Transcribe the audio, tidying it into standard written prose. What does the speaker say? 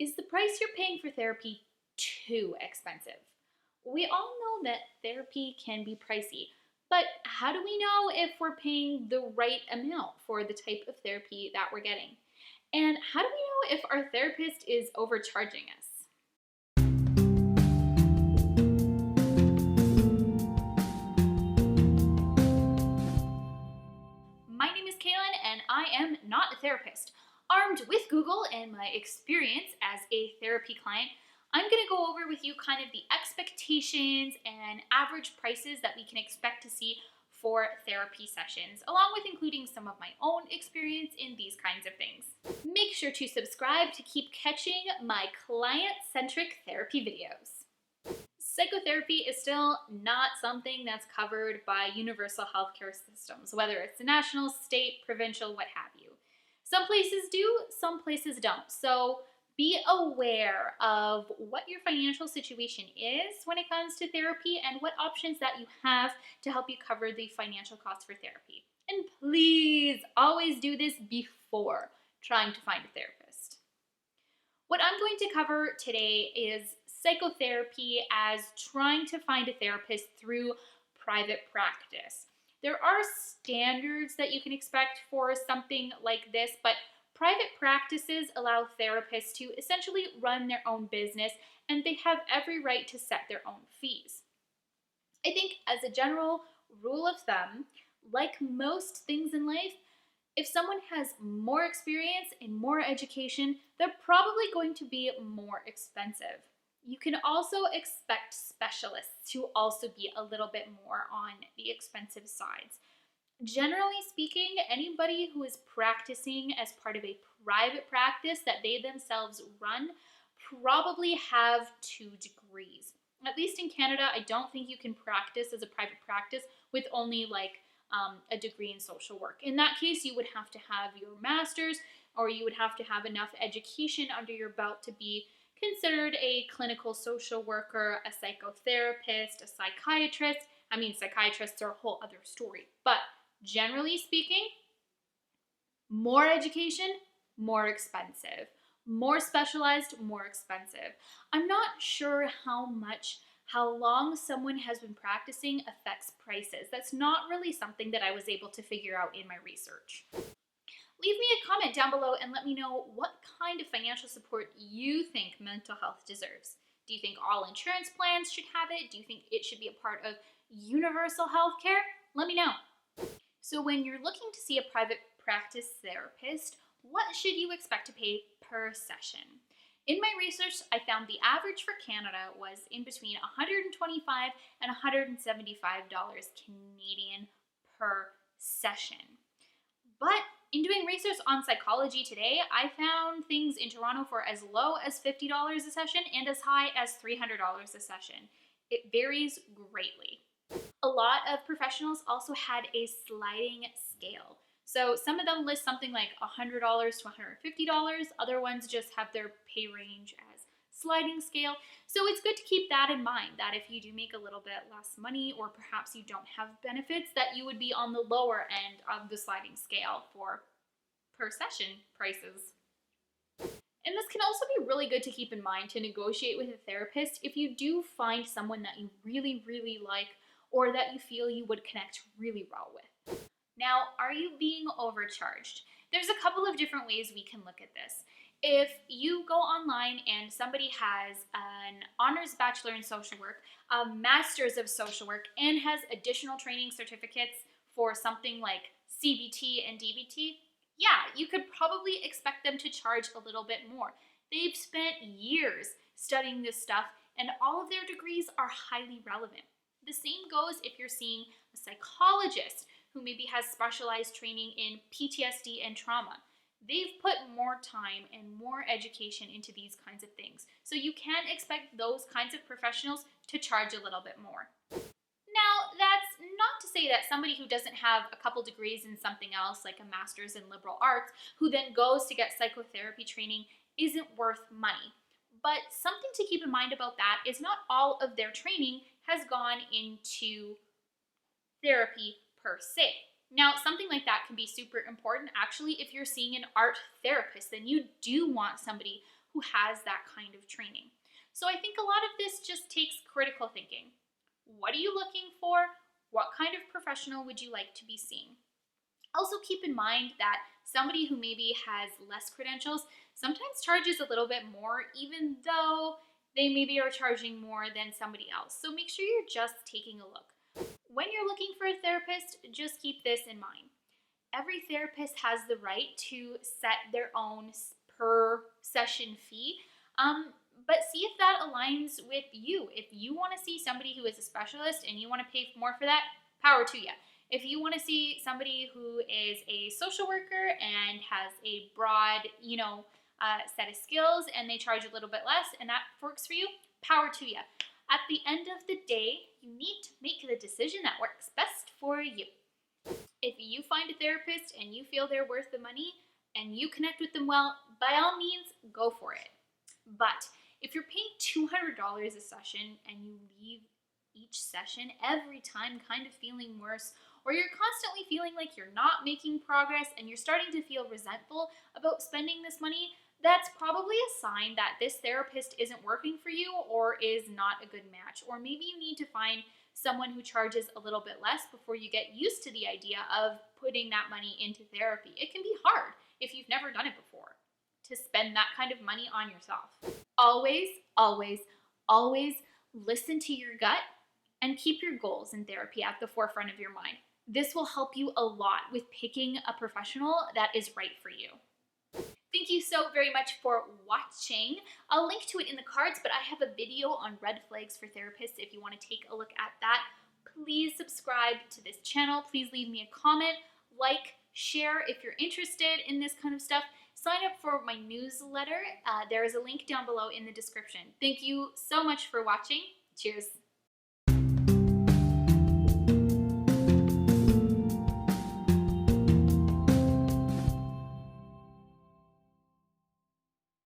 Is the price you're paying for therapy too expensive? We all know that therapy can be pricey, but how do we know if we're paying the right amount for the type of therapy that we're getting? And how do we know if our therapist is overcharging us? My name is Caylyn, and I am not a therapist. Armed with Google and my experience as a therapy client, I'm going to go over with you kind of the expectations and average prices that we can expect to see for therapy sessions, along with including some of my own experience in these kinds of things. Make sure to subscribe to keep catching my client-centric therapy videos. Psychotherapy is still not something that's covered by universal healthcare systems, whether it's national, state, provincial, what have you. Some places do, some places don't. So be aware of what your financial situation is when it comes to therapy and what options that you have to help you cover the financial costs for therapy. And please always do this before trying to find a therapist. What I'm going to cover today is psychotherapy as trying to find a therapist through private practice. There are standards that you can expect for something like this, but private practices allow therapists to essentially run their own business, and they have every right to set their own fees. I think as a general rule of thumb, like most things in life, if someone has more experience and more education, they're probably going to be more expensive. You can also expect specialists to also be a little bit more on the expensive sides. Generally speaking, anybody who is practicing as part of a private practice that they themselves run probably have 2 degrees. At least in Canada, I don't think you can practice as a private practice with only a degree in social work. In that case, you would have to have your master's, or you would have to have enough education under your belt to be considered a clinical social worker, a psychotherapist, a psychiatrist. I mean, psychiatrists are a whole other story. But generally speaking, more education, more expensive. More specialized, more expensive. I'm not sure how long someone has been practicing affects prices. That's not really something that I was able to figure out in my research. Leave me a comment down below and let me know what kind of financial support you think mental health deserves. Do you think all insurance plans should have it? Do you think it should be a part of universal health care? Let me know. So when you're looking to see a private practice therapist, what should you expect to pay per session? In my research, I found the average for Canada was in between $125 and $175 Canadian per session. But in doing research on Psychology Today, I found things in Toronto for as low as $50 a session and as high as $300 a session. It varies greatly. A lot of professionals also had a sliding scale. So some of them list something like $100 to $150. Other ones just have their pay range as sliding scale. So it's good to keep that in mind, that if you do make a little bit less money, or perhaps you don't have benefits, that you would be on the lower end of the sliding scale for per session prices. And this can also be really good to keep in mind to negotiate with a therapist if you do find someone that you really, really like, or that you feel you would connect really well with. Now, are you being overcharged? There's a couple of different ways we can look at this. If you go online and somebody has an honors bachelor in social work, a master's of social work, and has additional training certificates for something like CBT and DBT, yeah, you could probably expect them to charge a little bit more. They've spent years studying this stuff, and all of their degrees are highly relevant. The same goes if you're seeing a psychologist who maybe has specialized training in PTSD and trauma. They've put more time and more education into these kinds of things. So you can expect those kinds of professionals to charge a little bit more. Now, that's not to say that somebody who doesn't have a couple degrees in something else, like a master's in liberal arts, who then goes to get psychotherapy training, isn't worth money. But something to keep in mind about that is not all of their training has gone into therapy per se. Now, something like that can be super important. Actually, if you're seeing an art therapist, then you do want somebody who has that kind of training. So I think a lot of this just takes critical thinking. What are you looking for? What kind of professional would you like to be seeing? Also, keep in mind that somebody who maybe has less credentials sometimes charges a little bit more, even though they maybe are charging more than somebody else. So make sure you're just taking a look. When you're looking for a therapist, just keep this in mind. Every therapist has the right to set their own per session fee, but see if that aligns with you. If you want to see somebody who is a specialist and you want to pay more for that, power to you. If you want to see somebody who is a social worker and has a broad, set of skills and they charge a little bit less and that works for you, power to you. At the end of the day, you need to make the decision that works best for you. If you find a therapist and you feel they're worth the money and you connect with them well, by all means, go for it. But if you're paying $200 a session and you leave each session every time kind of feeling worse, or you're constantly feeling like you're not making progress and you're starting to feel resentful about spending this money, that's probably a sign that this therapist isn't working for you or is not a good match. Or maybe you need to find someone who charges a little bit less before you get used to the idea of putting that money into therapy. It can be hard if you've never done it before to spend that kind of money on yourself. Always, always, always listen to your gut and keep your goals in therapy at the forefront of your mind. This will help you a lot with picking a professional that is right for you. Thank you so very much for watching. I'll link to it in the cards, but I have a video on red flags for therapists if you want to take a look at that. Please subscribe to this channel. Please leave me a comment, like, share if you're interested in this kind of stuff. Sign up for my newsletter. There is a link down below in the description. Thank you so much for watching. Cheers.